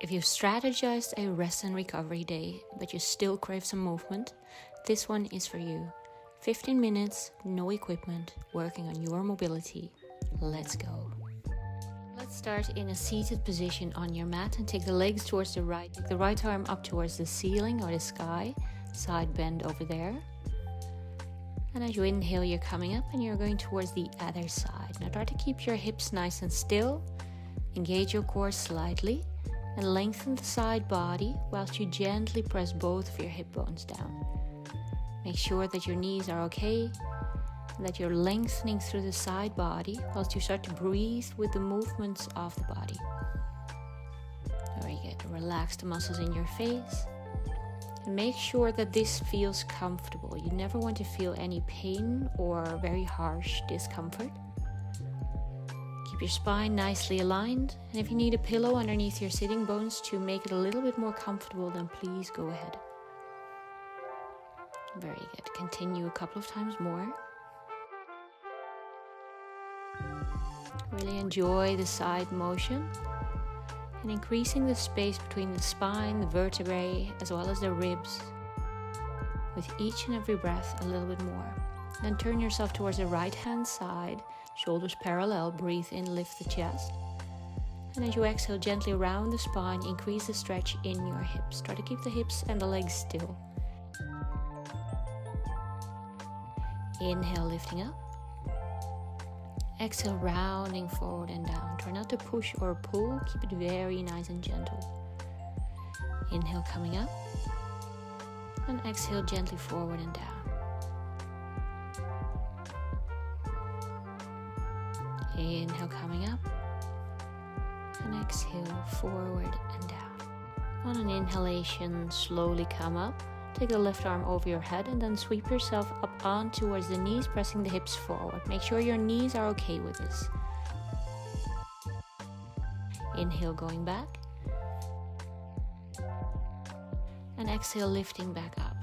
If you've strategized a rest and recovery day, but you still crave some movement, this one is for you. 15 minutes, no equipment, working on your mobility. Let's go. Let's start in a seated position on your mat and take the legs towards the right. Take the right arm up towards the ceiling or the sky, side bend over there. And as you inhale, you're coming up and you're going towards the other side. Now try to keep your hips nice and still. Engage your core slightly and lengthen the side body whilst you gently press both of your hip bones down. Make sure that your knees are okay and that you're lengthening through the side body whilst you start to breathe with the movements of the body. Very good. Relax the muscles in your face. And make sure that this feels comfortable. You never want to feel any pain or very harsh discomfort. Keep your spine nicely aligned, and if you need a pillow underneath your sitting bones to make it a little bit more comfortable, then please go ahead. Very good. Continue a couple of times more. Really enjoy the side motion and increasing the space between the spine, the vertebrae, as well as the ribs. With each and every breath, a little bit more. Then turn yourself towards the right hand side, shoulders parallel, breathe in, lift the chest. And as you exhale, gently round the spine, increase the stretch in your hips. Try to keep the hips and the legs still. Inhale, lifting up. Exhale, rounding forward and down. Try not to push or pull, keep it very nice and gentle. Inhale, coming up. And exhale, gently forward and down. Inhale, coming up, and exhale, forward and down. On an inhalation, slowly come up. Take the left arm over your head and then sweep yourself up on towards the knees, pressing the hips forward. Make sure your knees are okay with this. Inhale, going back. And exhale, lifting back up.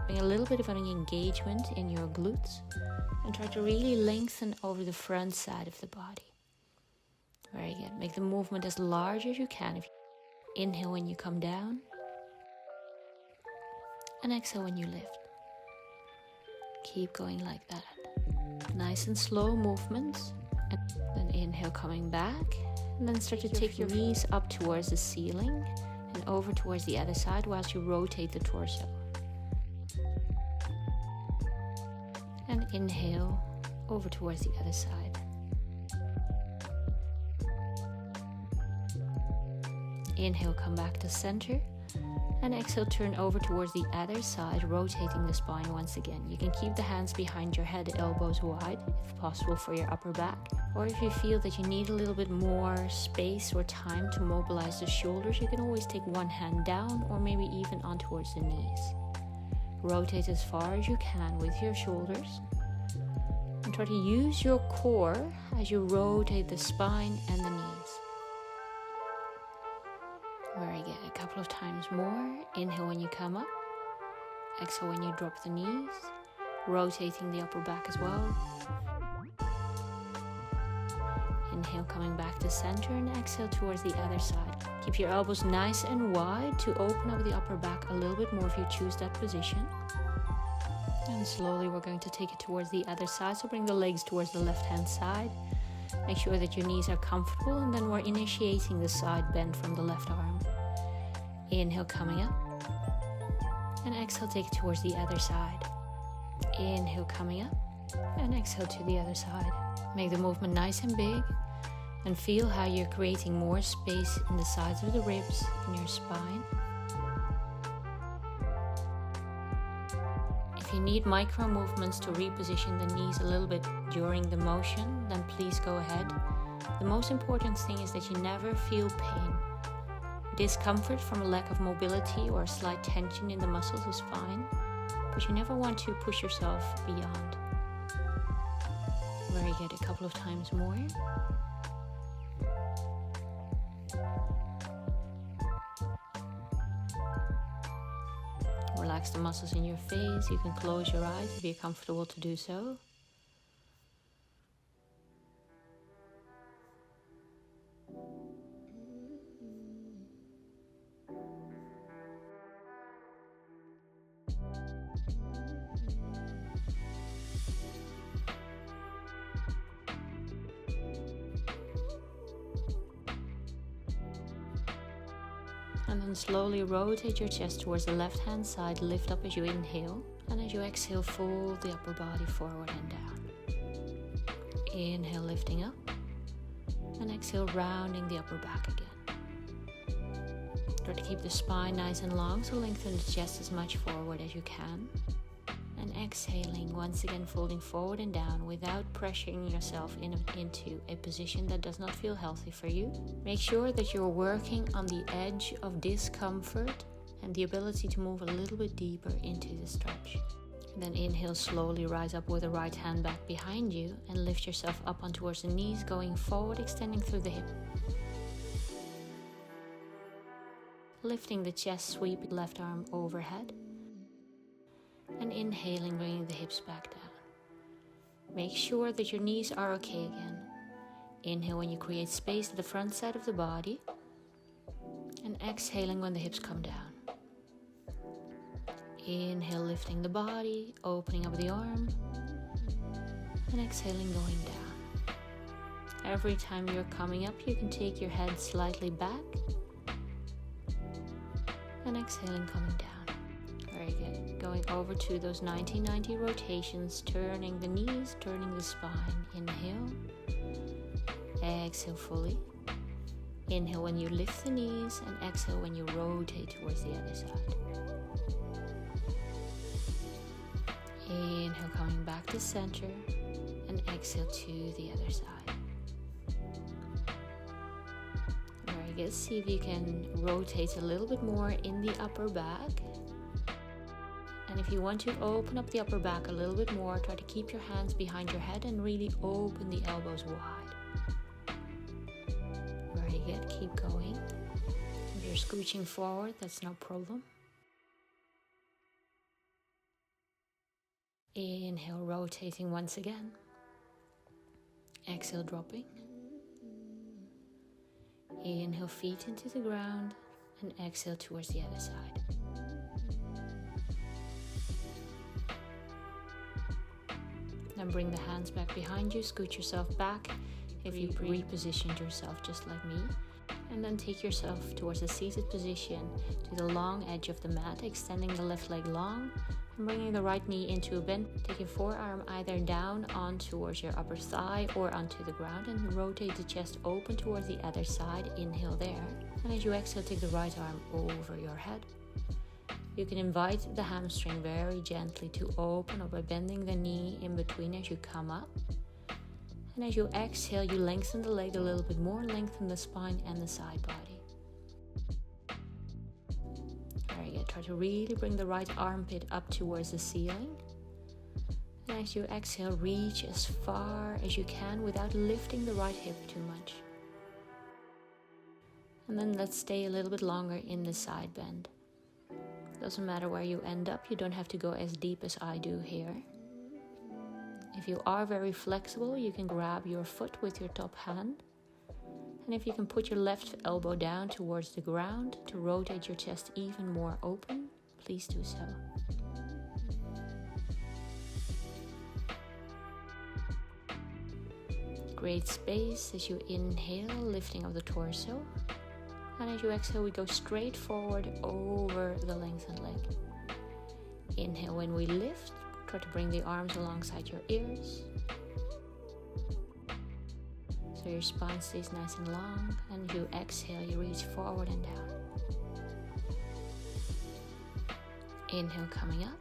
Bring a little bit of an engagement in your glutes. And try to really lengthen over the front side of the body. Very good. Make the movement as large as you can. Inhale when you come down. And exhale when you lift. Keep going like that. Nice and slow movements. And then inhale, coming back. And then start to take your knees up towards the ceiling and over towards the other side whilst you rotate the torso. And inhale over towards the other side. Inhale, come back to center. And exhale, turn over towards the other side, rotating the spine once again. You can keep the hands behind your head, elbows wide, if possible for your upper back. Or if you feel that you need a little bit more space or time to mobilize the shoulders, you can always take one hand down or maybe even on towards the knees. Rotate as far as you can with your shoulders. And try to use your core as you rotate the spine and the knees. Very good. A couple of times more. Inhale when you come up. Exhale when you drop the knees. Rotating the upper back as well. Inhale, coming back to center, and exhale towards the other side. Keep your elbows nice and wide to open up the upper back a little bit more if you choose that position. And slowly we're going to take it towards the other side. So bring the legs towards the left hand side. Make sure that your knees are comfortable, and then we're initiating the side bend from the left arm. Inhale, coming up. And exhale, take it towards the other side. Inhale, coming up. And exhale to the other side. Make the movement nice and big. And feel how you're creating more space in the sides of the ribs in your spine. If you need micro movements to reposition the knees a little bit during the motion, then please go ahead. The most important thing is that you never feel pain. Discomfort from a lack of mobility or a slight tension in the muscles is fine, but you never want to push yourself beyond. Very good. A couple of times more. Relax the muscles in your face. You can close your eyes if you're comfortable to do so. And then slowly rotate your chest towards the left hand side, lift up as you inhale. And as you exhale, fold the upper body forward and down. Inhale, lifting up. And exhale, rounding the upper back again. Try to keep the spine nice and long, so lengthen the chest as much forward as you can. And exhaling, once again folding forward and down without pressuring yourself into a position that does not feel healthy for you. Make sure that you're working on the edge of discomfort and the ability to move a little bit deeper into the stretch. And then inhale, slowly rise up with the right hand back behind you and lift yourself up on towards the knees, going forward, extending through the hip. Lifting the chest, sweep left arm overhead. And inhaling, bringing the hips back down. Make sure that your knees are okay again. Inhale when you create space at the front side of the body. And exhaling when the hips come down. Inhale, lifting the body, opening up the arm. And exhaling, going down. Every time you're coming up, you can take your head slightly back. And exhaling, coming down. Very good. Going over to those 90-90 rotations, turning the knees, turning the spine. Inhale. Exhale fully. Inhale when you lift the knees and exhale when you rotate towards the other side. Inhale, coming back to center and exhale to the other side. Very good. See if you can rotate a little bit more in the upper back. And if you want to open up the upper back a little bit more, try to keep your hands behind your head and really open the elbows wide. Very good, keep going. If you're scooching forward, that's no problem. Inhale, rotating once again. Exhale, dropping. Inhale, feet into the ground and exhale towards the other side. Then bring the hands back behind you, scoot yourself back if you've repositioned yourself just like me. And then take yourself towards a seated position to the long edge of the mat, extending the left leg long and bringing the right knee into a bend. Take your forearm either down on towards your upper thigh or onto the ground and rotate the chest open towards the other side. Inhale there. And as you exhale, take the right arm over your head. You can invite the hamstring very gently to open or by bending the knee in between as you come up. And as you exhale, you lengthen the leg a little bit more, lengthen the spine and the side body. Very good. Try to really bring the right armpit up towards the ceiling. And as you exhale, reach as far as you can without lifting the right hip too much. And then let's stay a little bit longer in the side bend. Doesn't matter where you end up, you don't have to go as deep as I do here. If you are very flexible, you can grab your foot with your top hand. And if you can put your left elbow down towards the ground to rotate your chest even more open, please do so. Create space as you inhale, lifting of the torso. And as you exhale, we go straight forward over the lengthened leg. Inhale when we lift, try to bring the arms alongside your ears. So your spine stays nice and long. And as you exhale, you reach forward and down. Inhale, coming up.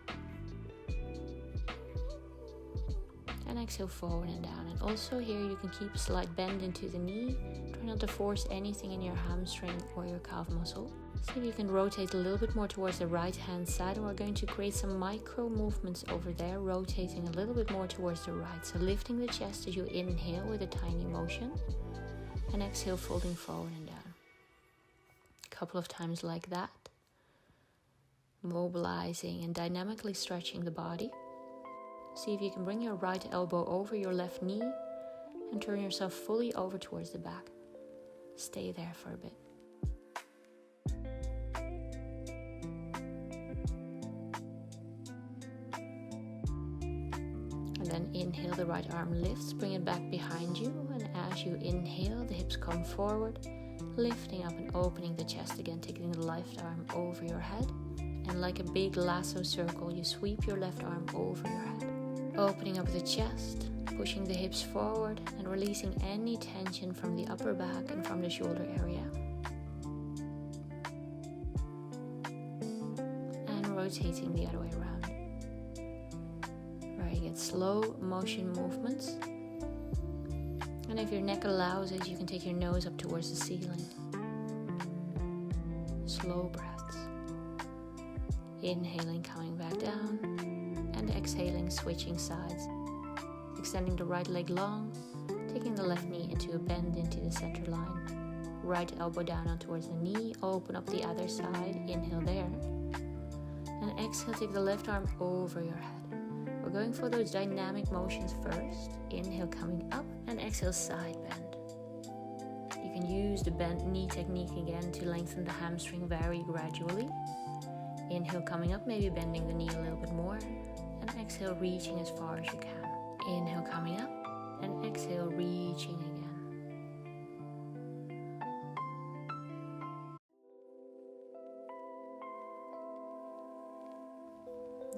And exhale, forward and down. And also here you can keep a slight bend into the knee. Try not to force anything in your hamstring or your calf muscle. See if you can rotate a little bit more towards the right hand side. And we're going to create some micro movements over there, rotating a little bit more towards the right. So lifting the chest as you inhale with a tiny motion. And exhale, folding forward and down. A couple of times like that. Mobilizing and dynamically stretching the body. See if you can bring your right elbow over your left knee and turn yourself fully over towards the back. Stay there for a bit. And then inhale, the right arm lifts, bring it back behind you. And as you inhale, the hips come forward, lifting up and opening the chest again, taking the left arm over your head. And like a big lasso circle, you sweep your left arm over your head. Opening up the chest, pushing the hips forward and releasing any tension from the upper back and from the shoulder area. And rotating the other way around. Where you get slow motion movements. And if your neck allows it, you can take your nose up towards the ceiling. Slow breaths. Inhaling, coming back down. And exhaling, switching sides. Extending the right leg long. Taking the left knee into a bend into the center line. Right elbow down on towards the knee. Open up the other side. Inhale there. And exhale, take the left arm over your head. We're going for those dynamic motions first. Inhale, coming up, and exhale, side bend. You can use the bent knee technique again to lengthen the hamstring very gradually. Inhale, coming up, maybe bending the knee a little bit more, and exhale, reaching as far as you can. Inhale, coming up, and exhale, reaching again.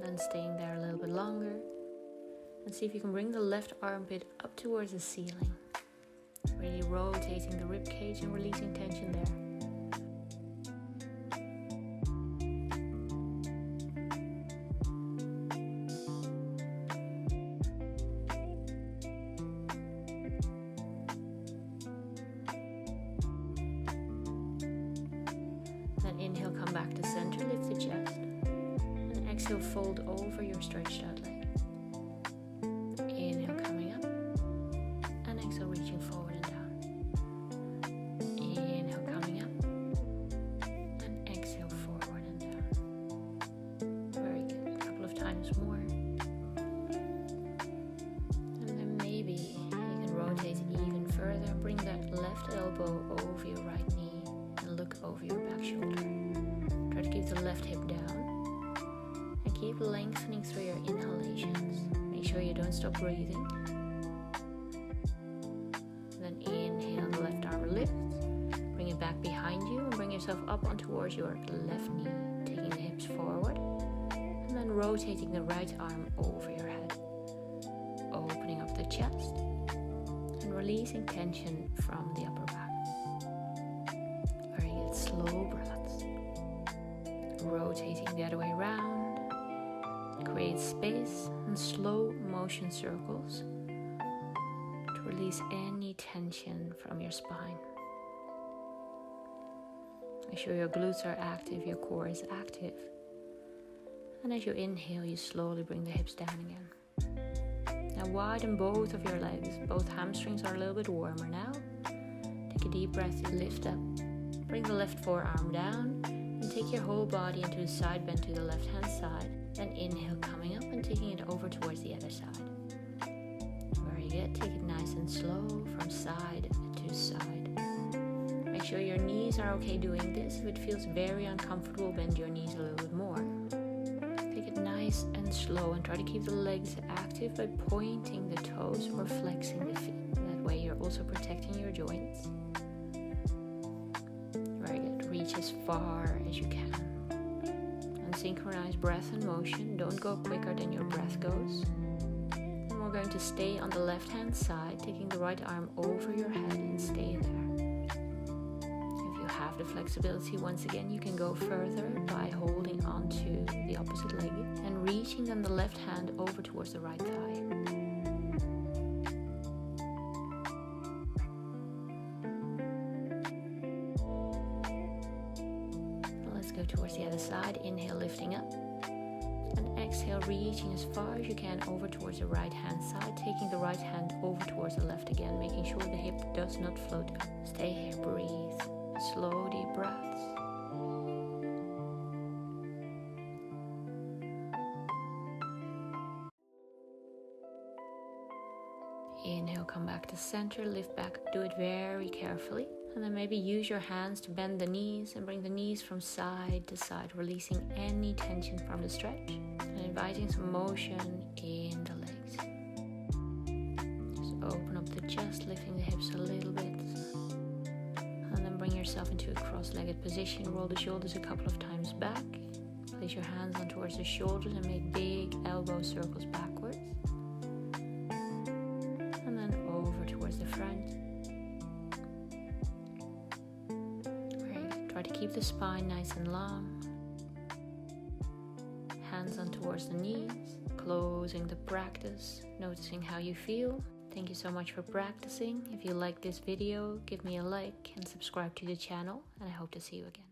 Then staying there a little bit longer. And see if you can bring the left armpit up towards the ceiling. Really rotating the rib cage and releasing tension there. Then inhale, come back to center, lift the chest. And exhale, fold over your stretched out leg. Inhale, coming up. And exhale, reaching forward and down. Inhale, coming up. And exhale, forward and down. Very good. A couple of times more. And then maybe you can rotate even further and bring that left elbow over your right knee and look over your back shoulder. Try to keep the left hip down and keep lengthening through your inhalations. Make sure you don't stop breathing. Then inhale, the left arm lifts. Bring it back behind you and bring yourself up on towards your left knee, taking the hips forward. And then rotating the right arm over your head. Opening up the chest and releasing tension from the upper back. Very good, slow breaths. Rotating the other way around. Create space and slow motion circles to release any tension from your spine. Make sure your glutes are active, your core is active. And as you inhale, you slowly bring the hips down again. Now widen both of your legs. Both hamstrings are a little bit warmer now. Take a deep breath, you lift up. Bring the left forearm down and take your whole body into a side bend to the left hand side. Then inhale, coming up and taking it over towards the other side. Very good. Take it nice and slow from side to side. Make sure your knees are okay doing this. If it feels very uncomfortable, bend your knees a little bit more. Take it nice and slow and try to keep the legs active by pointing the toes or flexing the feet. That way you're also protecting your joints. Very good. Reach as far as you can. Synchronize breath and motion. Don't go quicker than your breath goes. And we're going to stay on the left hand side, taking the right arm over your head and stay there. If you have the flexibility, once again, you can go further by holding onto the opposite leg and reaching then the left hand over towards the right thigh. Go towards the other side. Inhale, lifting up. And exhale, reaching as far as you can over towards the right hand side, taking the right hand over towards the left again, making sure the hip does not float up. Stay here, breathe. Slow, deep breaths. Inhale, come back to center, lift back. Do it very carefully. And then maybe use your hands to bend the knees and bring the knees from side to side, releasing any tension from the stretch and inviting some motion in the legs. Just open up the chest, lifting the hips a little bit. And then bring yourself into a cross-legged position. Roll the shoulders a couple of times back. Place your hands on towards the shoulders and make big elbow circles backwards. And then over towards the front. Great. Try to keep the spine nice and long. Hands on towards the knees. Closing the practice, noticing how you feel. Thank you so much for practicing. If you like this video, give me a like and subscribe to the channel, and I hope to see you again.